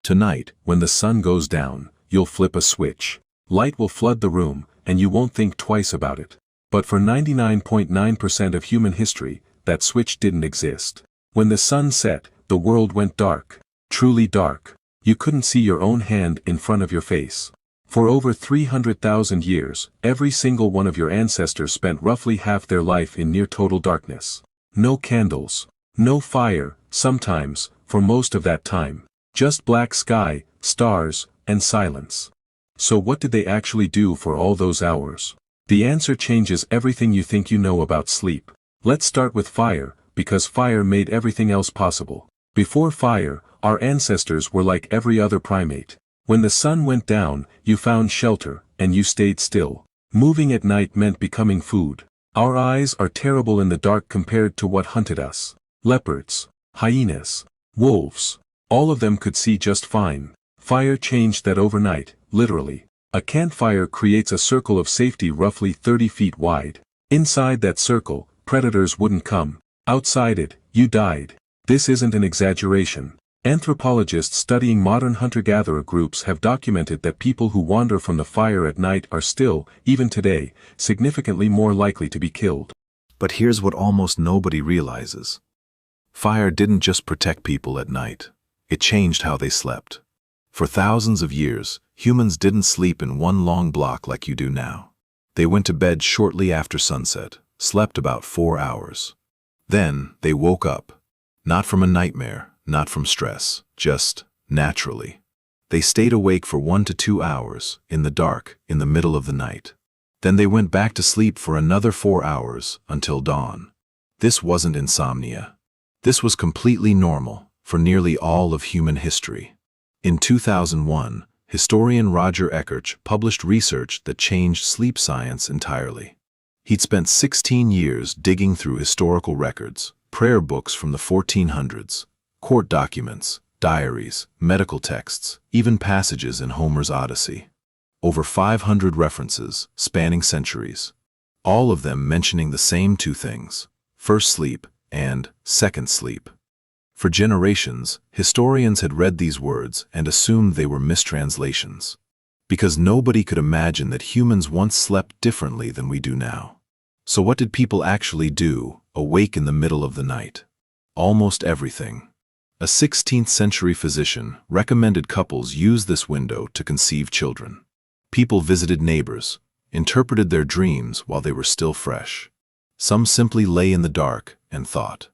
Tonight, when the sun goes down, you'll flip a switch. Light will flood the room, and you won't think twice about it. But for 99.9% of human history, that switch didn't exist. When the sun set, the world went dark. Truly dark. You couldn't see your own hand in front of your face. For over 300,000 years, every single one of your ancestors spent roughly half their life in near total darkness. No candles. No fire, sometimes, for most of that time. Just black sky, stars, and silence. So what did they actually do for all those hours? The answer changes everything you think you know about sleep. Let's start with fire, because fire made everything else possible. Before fire, our ancestors were like every other primate. When the sun went down, you found shelter, and you stayed still. Moving at night meant becoming food. Our eyes are terrible in the dark compared to what hunted us. Leopards, hyenas, wolves. All of them could see just fine. Fire changed that overnight, literally. A campfire creates a circle of safety roughly 30 feet wide. Inside that circle, predators wouldn't come. Outside it, you died. This isn't an exaggeration. Anthropologists studying modern hunter-gatherer groups have documented that people who wander from the fire at night are still, even today, significantly more likely to be killed. But here's what almost nobody realizes. Fire didn't just protect people at night. It changed how they slept. For thousands of years, humans didn't sleep in one long block like you do now. They went to bed shortly after sunset, slept about 4 hours. Then, they woke up. Not from a nightmare, not from stress, just naturally. They stayed awake for 1 to 2 hours, in the dark, in the middle of the night. Then they went back to sleep for another 4 hours, until dawn. This wasn't insomnia. This was completely normal for nearly all of human history. In 2001, historian Roger Ekirch published research that changed sleep science entirely. He'd spent 16 years digging through historical records, prayer books from the 1400s, court documents, diaries, medical texts, even passages in Homer's Odyssey. Over 500 references, spanning centuries. All of them mentioning the same two things: first sleep and second sleep. For generations, historians had read these words and assumed they were mistranslations. Because nobody could imagine that humans once slept differently than we do now. So what did people actually do, awake in the middle of the night? Almost everything. A 16th century physician recommended couples use this window to conceive children. People visited neighbors, interpreted their dreams while they were still fresh. Some simply lay in the dark and thought.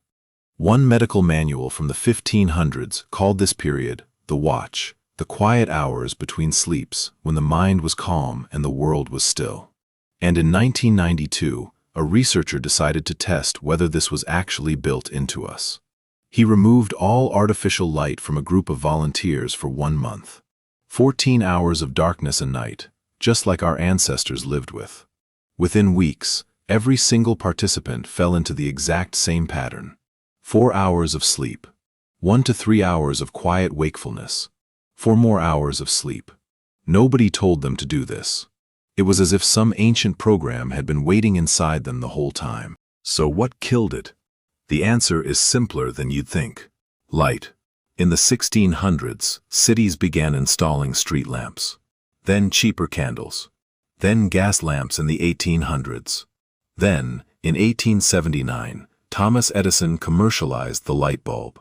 One medical manual from the 1500s called this period the watch, the quiet hours between sleeps when the mind was calm and the world was still. And in 1992, a researcher decided to test whether this was actually built into us. He removed all artificial light from a group of volunteers for 1 month. 14 hours of darkness a night, just like our ancestors lived with. Within weeks, every single participant fell into the exact same pattern. 4 hours of sleep. 1 to 3 hours of quiet wakefulness. 4 more hours of sleep. Nobody told them to do this. It was as if some ancient program had been waiting inside them the whole time. So what killed it? The answer is simpler than you'd think. Light. In the 1600s, cities began installing street lamps. Then cheaper candles. Then gas lamps in the 1800s. Then, in 1879, Thomas Edison commercialized the light bulb.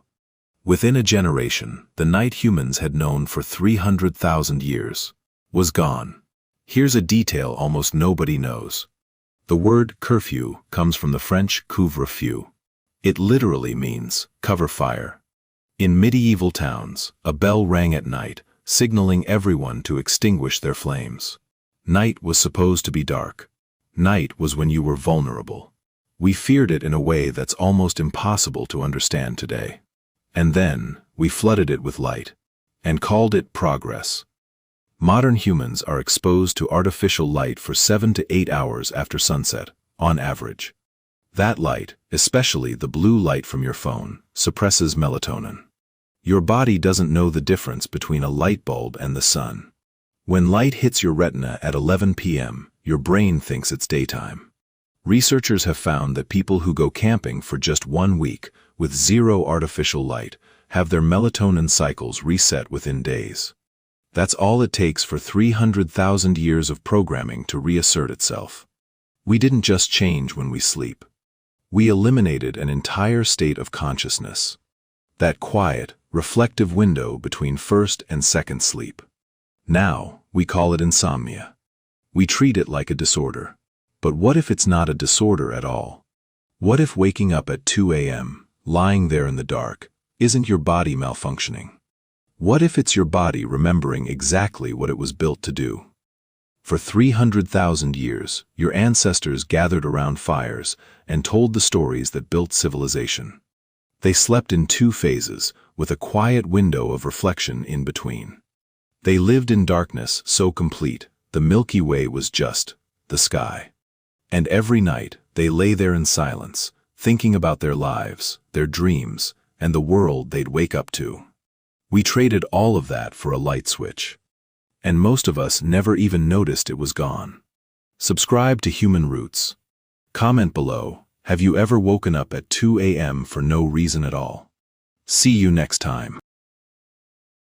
Within a generation, the night humans had known for 300,000 years was gone. Here's a detail almost nobody knows. The word curfew comes from the French couvre-feu. It literally means cover fire. In medieval towns, a bell rang at night, signaling everyone to extinguish their flames. Night was supposed to be dark. Night was when you were vulnerable. We feared it in a way that's almost impossible to understand today. And then, we flooded it with light, and called it progress. Modern humans are exposed to artificial light for 7 to 8 hours after sunset, on average. That light, especially the blue light from your phone, suppresses melatonin. Your body doesn't know the difference between a light bulb and the sun. When light hits your retina at 11 p.m., your brain thinks it's daytime. Researchers have found that people who go camping for just 1 week with zero artificial light have their melatonin cycles reset within days. That's all it takes for 300,000 years of programming to reassert itself. We didn't just change when we sleep. We eliminated an entire state of consciousness. That quiet, reflective window between first and second sleep. Now, we call it insomnia. We treat it like a disorder. But what if it's not a disorder at all? What if waking up at 2 a.m., lying there in the dark, isn't your body malfunctioning? What if it's your body remembering exactly what it was built to do? For 300,000 years, your ancestors gathered around fires and told the stories that built civilization. They slept in two phases, with a quiet window of reflection in between. They lived in darkness so complete, the Milky Way was just the sky. And every night, they lay there in silence, thinking about their lives, their dreams, and the world they'd wake up to. We traded all of that for a light switch. And most of us never even noticed it was gone. Subscribe to Human Roots. Comment below, have you ever woken up at 2 a.m. for no reason at all? See you next time.